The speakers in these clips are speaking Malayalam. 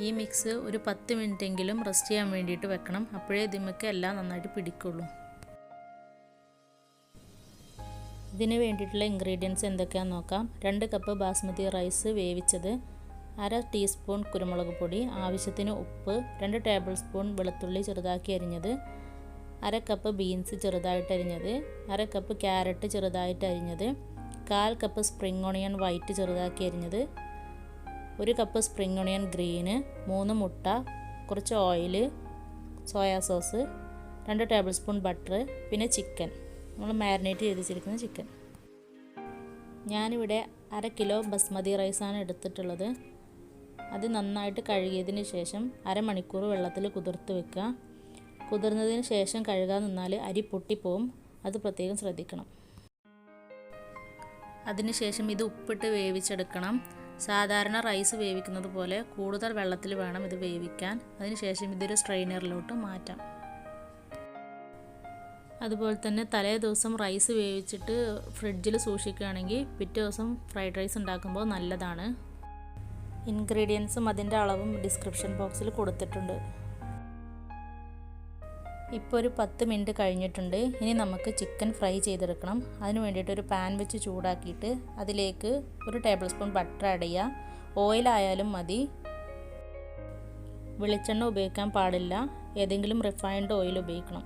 ഈ മിക്സ് ഒരു 10 മിനിറ്റെങ്കിലും റെസ്റ്റ് ചെയ്യാൻ വേണ്ടിയിട്ട് വെക്കണം. അപ്പോഴേ ഇതിമൊക്കെ എല്ലാം നന്നായിട്ട് പിടിക്കുള്ളൂ. ഇതിന് വേണ്ടിയിട്ടുള്ള ഇൻഗ്രീഡിയൻസ് എന്തൊക്കെയാണെന്ന് നോക്കാം. 2 കപ്പ് ബാസ്മതി റൈസ് വേവിച്ചത്, 1/2 ടീസ്പൂൺ കുരുമുളക് പൊടി, ആവശ്യത്തിന് ഉപ്പ്, 2 ടേബിൾ സ്പൂൺ വെളുത്തുള്ളി ചെറുതാക്കി അരിഞ്ഞത്, 1/2 കപ്പ് ബീൻസ് ചെറുതായിട്ട് അരിഞ്ഞത്, 1/2 കപ്പ് ക്യാരറ്റ് ചെറുതായിട്ട് അരിഞ്ഞത്, 1/4 കപ്പ് സ്പ്രിംഗ് ഓണിയൻ വൈറ്റ് ചെറുതാക്കി അരിഞ്ഞത്, 1 കപ്പ് സ്പ്രിംഗ് ഓണിയൻ ഗ്രീന്, 3 മുട്ട, കുറച്ച് oil, soya sauce, 2 table spoon butter, പിന്നെ ചിക്കൻ, നമ്മൾ മാരിനേറ്റ് ചെയ്ത് വെച്ചിരിക്കുന്ന ചിക്കൻ. ഞാനിവിടെ 1/2 കിലോ ബസ്മതി റൈസാണ് എടുത്തിട്ടുള്ളത്. അത് നന്നായിട്ട് കഴുകിയതിന് ശേഷം അരമണിക്കൂർ വെള്ളത്തിൽ കുതിർത്ത് വെക്കുക. കുതിർന്നതിന് ശേഷം കഴുകാൻ നിന്നാൽ അരി പൊട്ടിപ്പോവും, അത് പ്രത്യേകം ശ്രദ്ധിക്കണം. അതിനുശേഷം ഇത് ഉപ്പിട്ട് വേവിച്ചെടുക്കണം. സാധാരണ റൈസ് വേവിക്കുന്നത് പോലെ കൂടുതൽ വെള്ളത്തിൽ വേണം ഇത് വേവിക്കാൻ. അതിനുശേഷം ഇതൊരു സ്ട്രെയിനറിലോട്ട് മാറ്റാം. അതുപോലെ തന്നെ തലേ ദിവസം റൈസ് വേവിച്ചിട്ട് ഫ്രിഡ്ജിൽ സൂക്ഷിക്കുകയാണെങ്കിൽ പിറ്റേ ദിവസം ഫ്രൈഡ് റൈസ് ഉണ്ടാക്കുമ്പോൾ നല്ലതാണ്. ഇൻഗ്രീഡിയൻസും അതിൻ്റെ അളവും ഡിസ്ക്രിപ്ഷൻ ബോക്സിൽ കൊടുത്തിട്ടുണ്ട്. ഇപ്പോൾ ഒരു 10 മിനിറ്റ് കഴിഞ്ഞിട്ടുണ്ട്. ഇനി നമുക്ക് ചിക്കൻ ഫ്രൈ ചെയ്തെടുക്കണം. അതിന് വേണ്ടിയിട്ട് ഒരു പാൻ വെച്ച് ചൂടാക്കിയിട്ട് അതിലേക്ക് 1 ടേബിൾ സ്പൂൺ ബട്ടർ ആഡ് ചെയ്യുക. ഓയിലായാലും മതി, വെളിച്ചെണ്ണ ഉപയോഗിക്കാൻ പാടില്ല, ഏതെങ്കിലും റിഫൈൻഡ് ഓയിൽ ഉപയോഗിക്കണം.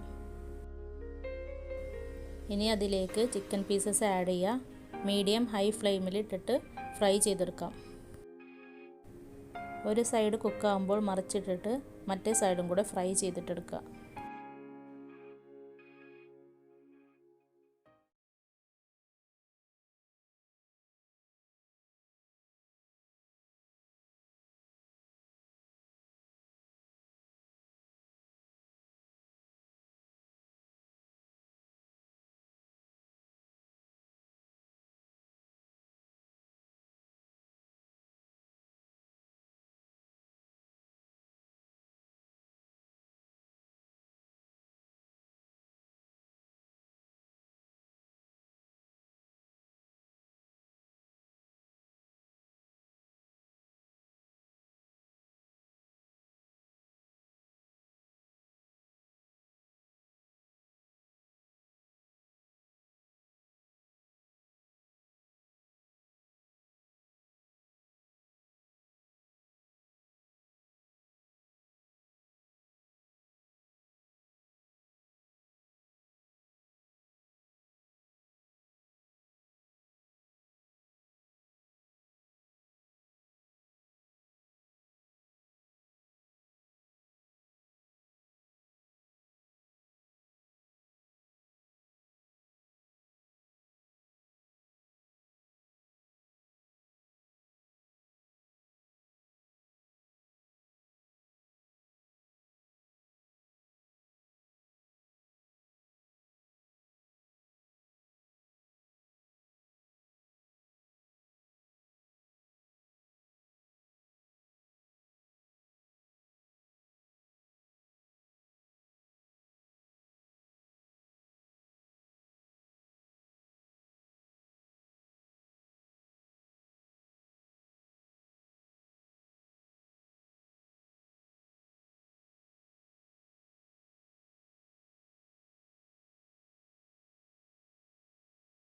ഇനി അതിലേക്ക് ചിക്കൻ പീസസ് ആഡ് ചെയ്യുക. മീഡിയം ഹൈ ഫ്ലെയിമിൽ ഇട്ടിട്ട് ഫ്രൈ ചെയ്തെടുക്കാം. ഒരു സൈഡ് കുക്കാകുമ്പോൾ മറിച്ചിട്ടിട്ട് മറ്റേ സൈഡും കൂടെ ഫ്രൈ ചെയ്തിട്ടെടുക്കുക.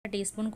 ടീസ്പൂൺ